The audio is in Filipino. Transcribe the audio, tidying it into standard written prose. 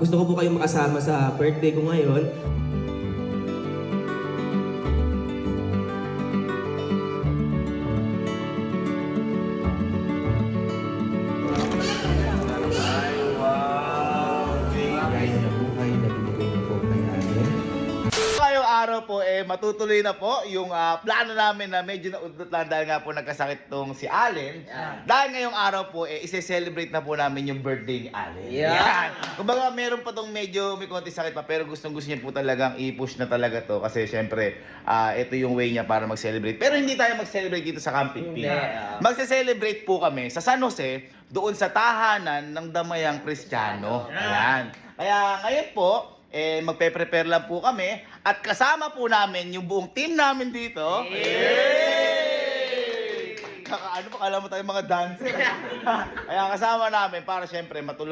Gusto ko po kayong makasama sa birthday ko ngayon. Ngayong araw po matutuloy na po yung plano namin na medyo naudot lang dahil nga po nagkasakit tong si Allen. Dahil ngayong araw po ise-celebrate na po namin yung birthday ni Allen. Yan. Kumbaga meron pa tong medyo may konti sakit pa pero gustong-gusto niya po talagang i-push na talaga to kasi syempre ito yung way niya para mag-celebrate. Pero hindi tayo mag-celebrate dito sa Camp Pitpit. Magse-celebrate po kami sa San Jose doon sa tahanan ng Damayang Kristiyano. Ayan. Kaya ngayon po magpe-prepare lang po kami at kasama po namin yung buong team namin dito. Kakaano pa, kala mo tayo mga dancer. Kaya kasama namin para syempre matulungan